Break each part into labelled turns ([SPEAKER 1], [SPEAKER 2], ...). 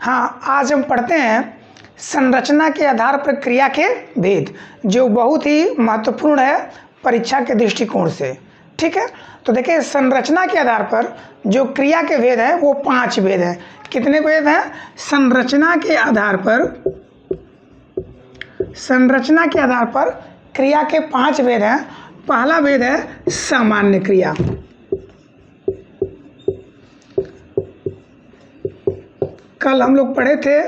[SPEAKER 1] हाँ, आज हम पढ़ते हैं संरचना के आधार पर क्रिया के भेद, जो बहुत ही महत्वपूर्ण है परीक्षा के दृष्टिकोण से। ठीक है, तो देखिए संरचना के आधार पर जो क्रिया के भेद हैं वो 5 भेद हैं। कितने भेद हैं? संरचना के आधार पर क्रिया के 5 भेद हैं। पहला भेद है सामान्य क्रिया। कल हम लोग पढ़े थे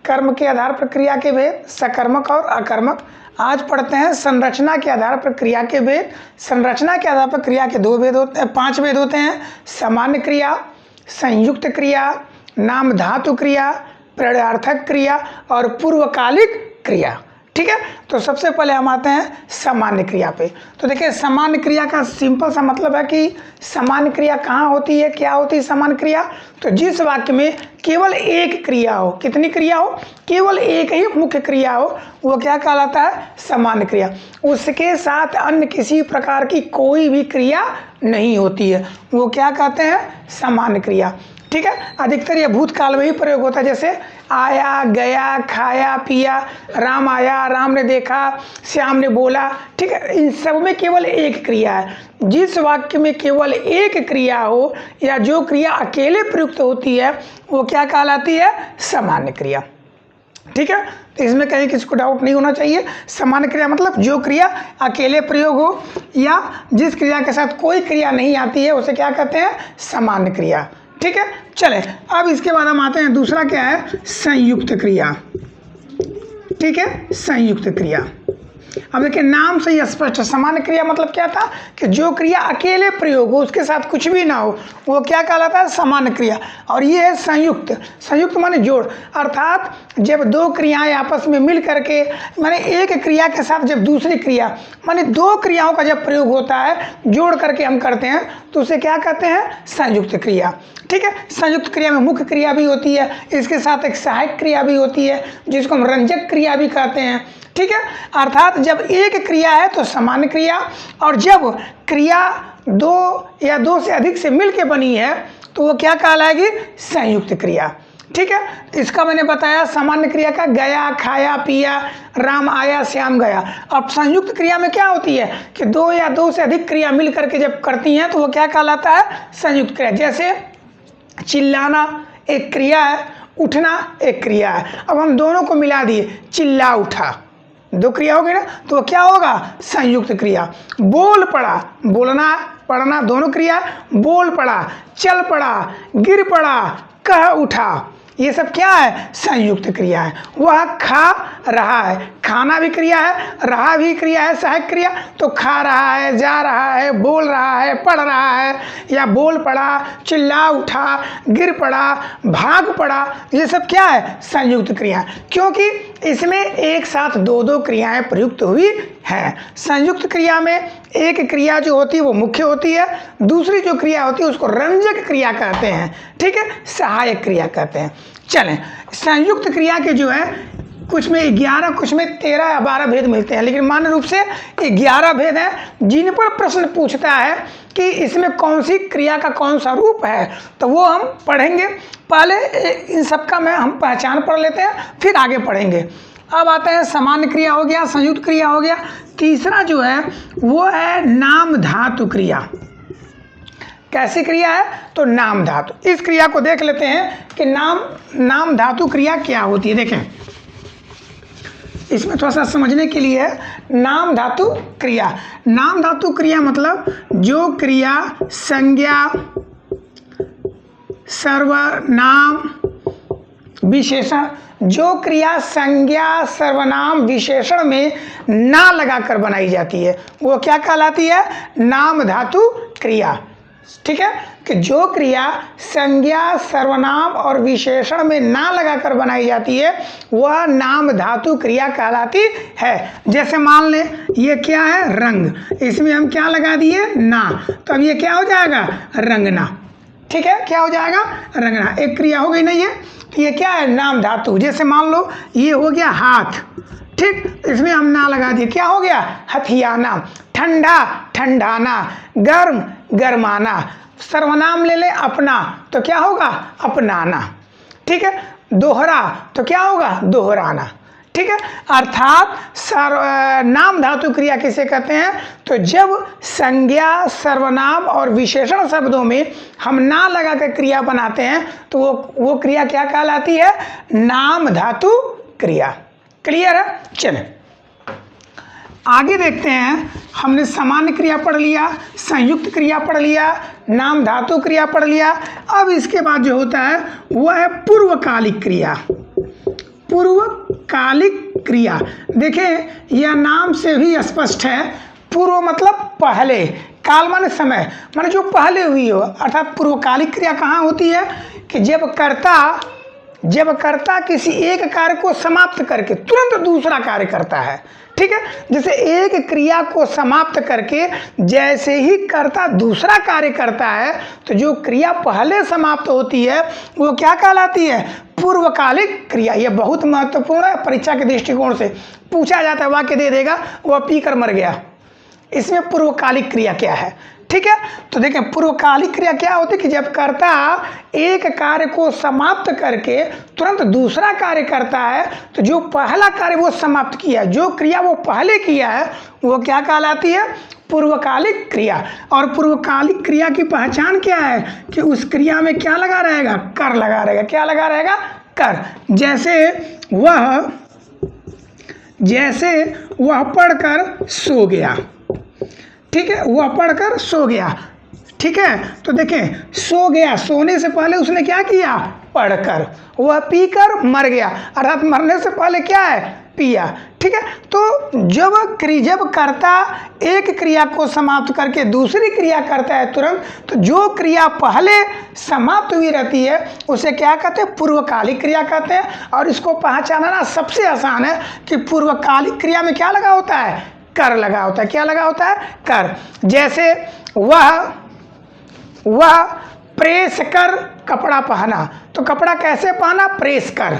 [SPEAKER 1] कर्म के आधार पर क्रिया के भेद, सकर्मक और अकर्मक। आज पढ़ते हैं संरचना के आधार पर क्रिया के भेद। संरचना के आधार पर क्रिया के 5 भेद होते हैं। सामान्य क्रिया, संयुक्त क्रिया, नाम धातु क्रिया, प्रणार्थक क्रिया और पूर्वकालिक क्रिया। ठीक है, तो सबसे पहले हम आते हैं सामान्य क्रिया पे। तो देखिए सामान्य क्रिया का सिंपल सा मतलब है कि सामान्य क्रिया कहाँ होती है, क्या होती है सामान्य क्रिया? तो जिस वाक्य में केवल एक क्रिया हो, कितनी क्रिया हो? केवल एक ही मुख्य क्रिया हो, वो क्या कहलाता है? सामान्य क्रिया। उसके साथ अन्य किसी प्रकार की कोई भी क्रिया नहीं होती है, वो क्या कहते हैं? सामान्य क्रिया। ठीक है, अधिकतर यह भूतकाल में ही प्रयोग होता है, जैसे आया, गया, खाया, पिया, राम आया, राम ने देखा, श्याम ने बोला। ठीक है, इन सब में केवल एक क्रिया है। जिस वाक्य में केवल एक क्रिया हो या जो क्रिया अकेले प्रयुक्त होती है वो क्या कहलाती है? सामान्य क्रिया। ठीक है, तो इसमें कहीं किसी को डाउट नहीं होना चाहिए। सामान्य क्रिया मतलब जो क्रिया अकेले प्रयोग हो या जिस क्रिया के साथ कोई क्रिया नहीं आती है उसे क्या कहते हैं? सामान्य क्रिया। ठीक है, चले अब इसके बाद हम आते हैं, दूसरा क्या है? संयुक्त क्रिया। ठीक है, संयुक्त क्रिया। अब देखिए नाम से ही स्पष्ट है, सामान्य क्रिया मतलब क्या था कि जो क्रिया अकेले प्रयोग हो, उसके साथ कुछ भी ना हो, वो क्या कहलाता है? सामान्य क्रिया। और ये है संयुक्त। संयुक्त माने जोड़, अर्थात जब दो क्रियाएं आपस में मिल करके, माने एक क्रिया के साथ जब दूसरी क्रिया, माने दो क्रियाओं का जब प्रयोग होता है, जोड़ करके हम करते हैं, तो उसे क्या कहते हैं? संयुक्त क्रिया। ठीक है, संयुक्त क्रिया में मुख्य क्रिया भी होती है, इसके साथ एक सहायक क्रिया भी होती है जिसको हम रंजक क्रिया भी कहते हैं। ठीक है, अर्थात जब एक क्रिया है तो सामान्य क्रिया, और जब क्रिया दो या दो से अधिक से मिलके बनी है तो वो क्या कहलाएगी? संयुक्त क्रिया। ठीक है, इसका मैंने बताया सामान्य क्रिया का गया, खाया, पिया, राम आया, श्याम गया। अब संयुक्त क्रिया में क्या होती है कि दो या दो से अधिक क्रिया मिल करके जब करती हैं तो वो क्या कहलाता है? संयुक्त क्रिया। जैसे चिल्लाना एक क्रिया है, उठना एक क्रिया है। अब हम दोनों को मिला दिए, चिल्ला उठा, दो क्रिया हो गई ना, तो क्या होगा? संयुक्त क्रिया। बोल पड़ा, बोलना पढ़ना दोनों क्रिया, बोल पड़ा, चल पड़ा, गिर पड़ा, कह उठा, ये सब क्या है? संयुक्त क्रिया है। वह खा रहा है, खाना भी क्रिया है, रहा भी क्रिया है, सहायक क्रिया। तो खा रहा है, जा रहा है, बोल रहा है, पढ़ रहा है, या बोल पड़ा, चिल्ला उठा, गिर पड़ा, भाग पड़ा, ये सब क्या है? संयुक्त क्रिया। क्योंकि इसमें एक साथ दो दो क्रियाएं प्रयुक्त हुई हैं। संयुक्त क्रिया में एक क्रिया जो होती है वो मुख्य होती है, दूसरी जो क्रिया होती है उसको रंजक क्रिया कहते हैं। ठीक है, सहायक क्रिया कहते हैं। चलें, संयुक्त क्रिया के जो है कुछ में 11, कुछ में 13 या 12 भेद मिलते हैं, लेकिन मान्य रूप से 11 भेद हैं जिन पर प्रश्न पूछता है कि इसमें कौन सी क्रिया का कौन सा रूप है, तो वो हम पढ़ेंगे। पहले इन सब का हम पहचान पढ़ लेते हैं, फिर आगे पढ़ेंगे। अब आते हैं सामान्य क्रिया हो गया, संयुक्त क्रिया हो गया। तीसरा जो है वो है नाम धातु क्रिया। कैसी क्रिया है? तो नाम धातु। इस क्रिया को देख लेते हैं कि नाम धातु क्रिया क्या होती है। देखें, इसमें थोड़ा सा समझने के लिए है नाम धातु क्रिया। नाम धातु क्रिया मतलब जो क्रिया संज्ञा, सर्वनाम, विशेषण, जो क्रिया संज्ञा, सर्वनाम, विशेषण में ना लगाकर बनाई जाती है वो क्या कहलाती है? नाम धातु क्रिया। ठीक है, कि जो क्रिया संज्ञा, सर्वनाम और विशेषण में ना लगाकर बनाई जाती है वह नाम धातु क्रिया कहलाती है। जैसे मान लें ये क्या है? रंग, इसमें हम क्या लगा दिए? ना, तो अब ये क्या हो जाएगा? रंगना। ठीक है, क्या हो जाएगा? रंगना। एक क्रिया हो गई ना ये, तो ये क्या है? नाम धातु। जैसे मान लो ये हो गया हाथ, ठीक, इसमें हम ना लगा दिए, क्या हो गया? हथियाना। ठंडा, ठंडाना। गर्म, गरमाना। सर्वनाम ले ले अपना, तो क्या होगा? अपनाना। ठीक है। दोहरा तो क्या होगा, दोहराना, ठीक है। अर्थात नाम धातु क्रिया किसे कहते हैं, तो जब संज्ञा, सर्वनाम और विशेषण शब्दों में हम ना लगा कर क्रिया बनाते हैं तो वो क्रिया क्या कहलाती है, नाम धातु क्रिया। क्लियर है। चलें आगे देखते हैं। हमने सामान्य क्रिया पढ़ लिया, संयुक्त क्रिया पढ़ लिया, नाम धातु क्रिया पढ़ लिया। अब इसके बाद जो होता है वह है पूर्वकालिक क्रिया। पूर्वकालिक क्रिया देखें, यह नाम से भी स्पष्ट है। पूर्व मतलब पहले, काल माने समय, माने जो पहले हुई हो। अर्थात पूर्वकालिक क्रिया कहाँ होती है कि जब कर्ता किसी एक कार्य को समाप्त करके तुरंत दूसरा कार्य करता है, ठीक है। जैसे एक क्रिया को समाप्त करके जैसे ही कर्ता दूसरा कार्य करता है तो जो क्रिया पहले समाप्त होती है वो क्या कहलाती है, पूर्वकालिक क्रिया। यह बहुत महत्वपूर्ण है, परीक्षा के दृष्टिकोण से पूछा जाता है, वाक्य दे देगा वह पी कर मर गया, इसमें पूर्वकालिक क्रिया क्या है, ठीक है। तो देखें पूर्वकालिक क्रिया क्या होती है कि जब कर्ता एक कार्य को समाप्त करके तुरंत दूसरा कार्य करता है तो जो पहला कार्य वो समाप्त किया है, जो क्रिया वो पहले किया है वो क्या कहलाती है, पूर्वकालिक क्रिया। और पूर्वकालिक क्रिया की पहचान क्या है कि उस क्रिया में क्या लगा रहेगा, कर लगा रहेगा। क्या लगा रहेगा, कर। जैसे वह पढ़कर सो गया, ठीक है, वह पढ़कर सो गया, ठीक है। तो देखें सो गया, सोने से पहले उसने क्या किया, पढ़कर। वह पीकर मर गया, अर्थात मरने से पहले क्या है, पिया, ठीक है। तो जब कर्ता एक क्रिया को समाप्त करके दूसरी क्रिया करता है तुरंत, तो जो क्रिया पहले समाप्त हुई रहती है उसे क्या कहते हैं, पूर्वकालिक क्रिया कहते हैं। और इसको पहचानना सबसे आसान है कि पूर्वकालिक क्रिया में क्या लगा होता है, कर लगा होता है। क्या लगा होता है, कर। जैसे वह प्रेस कर कपड़ा पहना, तो कपड़ा कैसे पहना, प्रेस कर,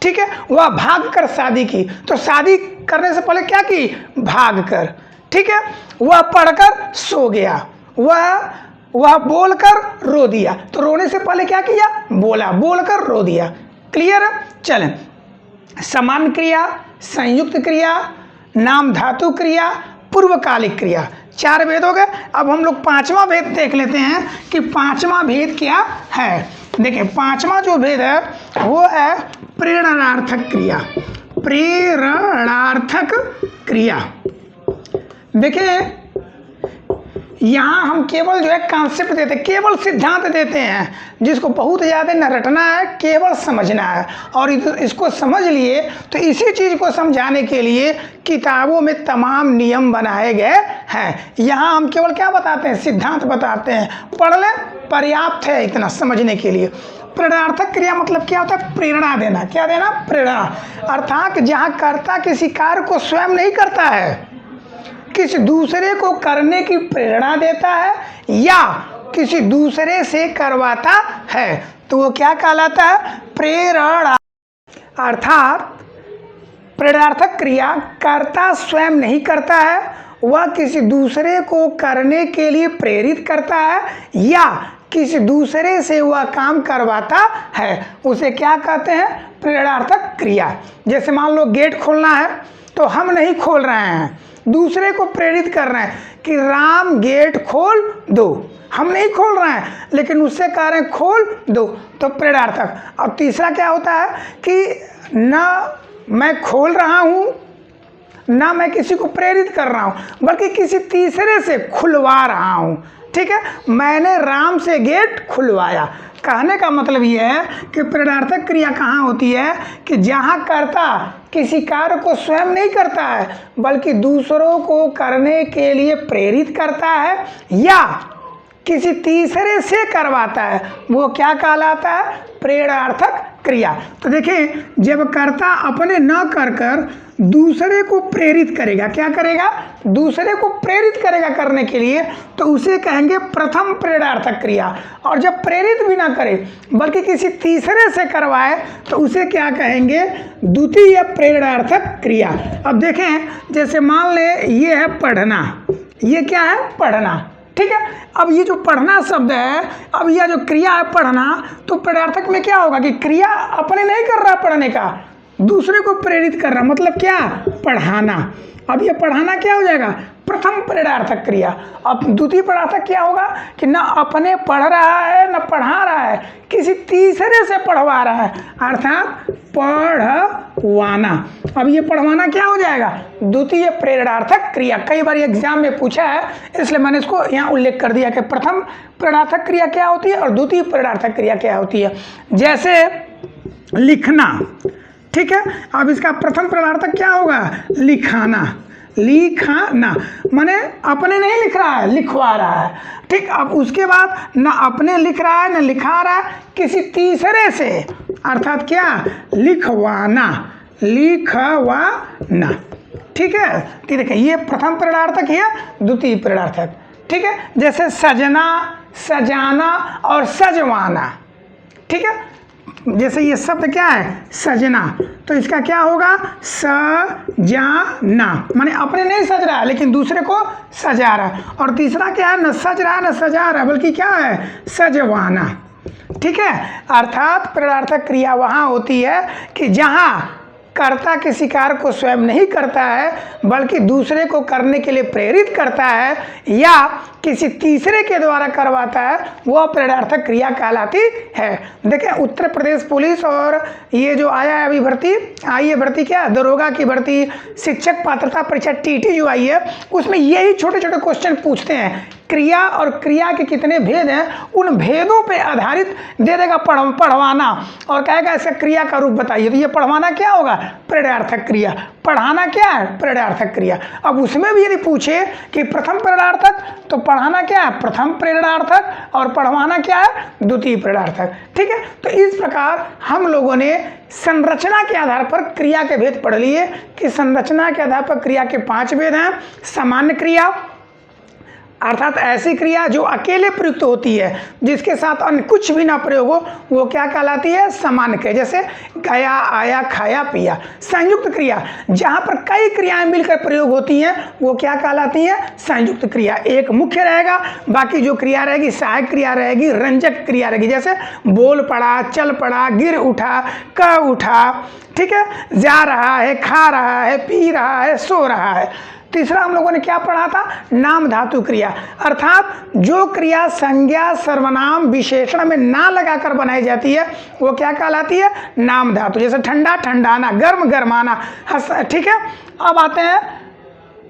[SPEAKER 1] ठीक है। वह भाग कर शादी की, तो शादी करने से पहले क्या की, भाग कर, ठीक है। वह पढ़कर सो गया, वह बोलकर रो दिया, तो रोने से पहले क्या किया, बोला, बोलकर रो दिया। क्लियर है। चलें सामान्य क्रिया, संयुक्त क्रिया, नाम धातु क्रिया, पूर्वकालिक क्रिया, 4 भेद हो गए। अब हम लोग 5वां भेद देख लेते हैं कि 5वां भेद क्या है। देखिए 5वां जो भेद है वो है प्रेरणार्थक क्रिया। प्रेरणार्थक क्रिया देखिए यहाँ हम केवल जो है कॉन्सेप्ट देते हैं, केवल सिद्धांत देते हैं, जिसको बहुत ज़्यादा न रटना है, केवल समझना है। और इसको समझ लिए तो इसी चीज़ को समझाने के लिए किताबों में तमाम नियम बनाए गए हैं। यहाँ हम केवल क्या बताते हैं, सिद्धांत बताते हैं, पढ़ लें पर्याप्त है इतना समझने के लिए। प्रेरणार्थक क्रिया मतलब क्या होता है, प्रेरणा देना। क्या देना, प्रेरणा। अर्थात जहाँ कर्ता किसी कार्य को स्वयं नहीं करता है, किसी दूसरे को करने की प्रेरणा देता है या किसी दूसरे से करवाता है, तो वो क्या कहलाता है, प्रेरणा। अर्थात प्रेरणार्थक क्रिया कर्ता स्वयं नहीं करता है, वह किसी दूसरे को करने के लिए प्रेरित करता है या किसी दूसरे से वह काम करवाता है, उसे क्या कहते हैं, प्रेरणार्थक क्रिया। जैसे मान लो गेट खोलना है तो हम नहीं खोल रहे हैं, दूसरे को प्रेरित कर रहे हैं कि राम गेट खोल दो, हम नहीं खोल रहे हैं लेकिन उससे कह रहे हैं खोल दो, तो प्रेरणार्थक। और तीसरा क्या होता है कि ना मैं खोल रहा हूँ ना मैं किसी को प्रेरित कर रहा हूँ बल्कि किसी तीसरे से खुलवा रहा हूँ, ठीक है। मैंने राम से गेट खुलवाया। कहने का मतलब ये है कि प्रेरणार्थक क्रिया कहाँ होती है कि जहाँ कर्ता किसी कार्य को स्वयं नहीं करता है बल्कि दूसरों को करने के लिए प्रेरित करता है या किसी तीसरे से करवाता है, वो क्या कहलाता है, प्रेरणार्थक क्रिया। तो देखिए जब कर्ता अपने न कर कर दूसरे को प्रेरित करेगा, क्या करेगा, दूसरे को प्रेरित करेगा करने के लिए, तो उसे कहेंगे प्रथम प्रेरणार्थक क्रिया। और जब प्रेरित भी ना करे बल्कि किसी तीसरे से करवाए तो उसे क्या कहेंगे, द्वितीय प्रेरणार्थक क्रिया। अब देखें जैसे मान ले ये है पढ़ना, ये क्या है, पढ़ना, ठीक है। अब ये जो पढ़ना शब्द है, अब यह जो क्रिया है पढ़ना, तो प्रणार्थक में क्या होगा कि क्रिया अपने नहीं कर रहा पढ़ने का, दूसरे को प्रेरित कर रहा, मतलब क्या, पढ़ाना। अब ये पढ़ाना क्या हो जाएगा, प्रथम प्रेरणार्थक क्रिया। अब द्वितीय प्रेरणार्थक क्या होगा कि ना अपने पढ़ रहा है ना पढ़ा रहा है, किसी तीसरे से पढ़वा रहा है, अर्थात पढ़वाना। अब ये पढ़वाना क्या हो जाएगा, द्वितीय प्रेरणार्थक क्रिया। कई बार एग्जाम में पूछा है, इसलिए मैंने इसको यहाँ उल्लेख कर दिया कि प्रथम प्रेरणार्थक क्रिया क्या होती है और द्वितीय प्रेरणार्थक क्रिया क्या होती है। जैसे लिखना, ठीक है। अब इसका प्रथम प्रेरणार्थक क्या होगा, लिखाना। लिखाना माने अपने नहीं लिख रहा है, लिखवा रहा है, ठीक। अब उसके बाद ना अपने लिख रहा है ना लिखा रहा है, किसी तीसरे से, अर्थात क्या, लिखवाना, लिखवाना, ठीक है। तो देखिए ये प्रथम प्रेरणार्थक है, द्वितीय प्रेरणार्थक, ठीक है। जैसे सजना, सजाना और सजवाना, ठीक है। जैसे ये शब्द क्या है, सजना, तो इसका क्या होगा, सजाना, माने अपने नहीं सज रहा है लेकिन दूसरे को सजा रहा है। और तीसरा क्या है, न सज रहा है न सजा रहा है, बल्कि क्या है, सजवाना, ठीक है। अर्थात प्रेरणार्थक क्रिया वहाँ होती है कि जहाँ कर्ता किसी कार्य को स्वयं नहीं करता है बल्कि दूसरे को करने के लिए प्रेरित करता है या किसी तीसरे के द्वारा करवाता है, वह प्रेरणार्थक क्रिया कहलाती है। देखिए उत्तर प्रदेश पुलिस और ये जो आया है अभी भर्ती, आई है भर्ती, क्या दरोगा की भर्ती, शिक्षक पात्रता परीक्षा टीटी जो आई है, उसमें यही छोटे छोटे क्वेश्चन पूछते हैं। क्रिया और क्रिया के कितने भेद हैं, उन भेदों पे आधारित दे देगा पढ़वाना, और कहेगा इसका क्रिया का रूप बताइए। तो ये पढ़वाना क्या होगा, प्रेरणार्थक क्रिया। पढ़ाना क्या है, प्रेरणार्थक क्रिया। अब उसमें भी यदि पूछे कि प्रथम प्रेरणार्थक, तो पढ़ाना क्या है, प्रथम प्रेरणार्थक, और पढ़वाना क्या है, द्वितीय प्रेरणार्थक, ठीक है। तो इस प्रकार हम लोगों ने संरचना के आधार पर क्रिया के भेद पढ़ लिए कि संरचना के आधार पर क्रिया के 5 भेद हैं। सामान्य क्रिया, अर्थात ऐसी क्रिया जो अकेले प्रयुक्त होती है, जिसके साथ अन्य कुछ भी ना प्रयोग हो, वो क्या कहलाती है, सामान्य क्रिया। जैसे गया, आया, खाया, पिया। संयुक्त क्रिया, जहाँ पर कई क्रियाएं मिलकर प्रयोग होती हैं, वो क्या कहलाती है, संयुक्त क्रिया। एक मुख्य रहेगा, बाकी जो क्रिया रहेगी सहायक क्रिया रहेगी, रंजक क्रिया रहेगी। जैसे बोल पड़ा, चल पड़ा, गिर उठा, कह उठा, ठीक है, जा रहा है, खा रहा है, पी रहा है, सो रहा है। तीसरा हम लोगों ने क्या पढ़ा था, नाम धातु क्रिया, अर्थात जो क्रिया संज्ञा सर्वनाम विशेषण में ना लगाकर बनाई जाती है वो क्या कहलाती है, नाम धातु। जैसे ठंडा ठंडाना, गर्म गरमाना, ठीक है। अब आते हैं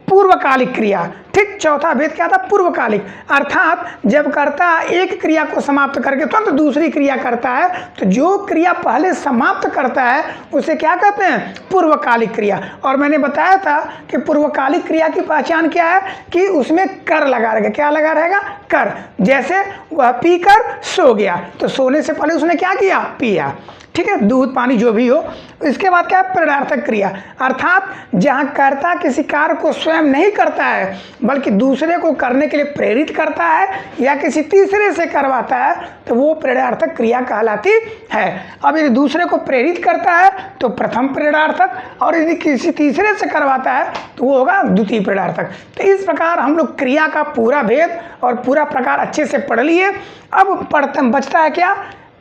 [SPEAKER 1] पूर्वकालिक क्रिया, ठीक। चौथा भेद क्या था, पूर्वकालिक, अर्थात जब कर्ता एक क्रिया को समाप्त करके तुरंत दूसरी क्रिया करता है, तो जो क्रिया पहले समाप्त करता है उसे क्या कहते हैं, पूर्वकालिक क्रिया। और मैंने बताया था कि पूर्वकालिक क्रिया की पहचान क्या है कि उसमें कर लगा रहेगा। क्या लगा रहेगा, कर। जैसे वह पीकर सो गया, तो सोने से पहले उसने क्या किया, पिया, ठीक है, दूध पानी जो भी हो। इसके बाद क्या है, प्रेरणार्थक क्रिया, अर्थात जहाँ कर्ता किसी कार्य को स्वयं नहीं करता है बल्कि दूसरे को करने के लिए प्रेरित करता है या किसी तीसरे से करवाता है, तो वो प्रेरणार्थक क्रिया कहलाती है। अब यदि दूसरे को प्रेरित करता है तो प्रथम प्रेरणार्थक, और यदि किसी तीसरे से करवाता है तो वो होगा द्वितीय प्रेरणार्थक। तो इस प्रकार हम लोग क्रिया का पूरा भेद और पूरा प्रकार अच्छे से पढ़ लिए। अब बचता है क्या,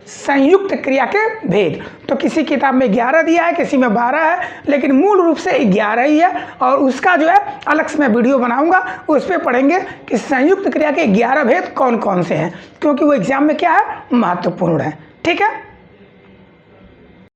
[SPEAKER 1] संयुक्त क्रिया के भेद। तो किसी किताब में 11 दिया है, किसी में 12 है, लेकिन मूल रूप से 11 ही है। और उसका जो है अलग से मैं वीडियो बनाऊंगा, उस पर पढ़ेंगे कि संयुक्त क्रिया के 11 भेद कौन कौन से हैं, क्योंकि वो एग्जाम में क्या है, महत्वपूर्ण है, ठीक है।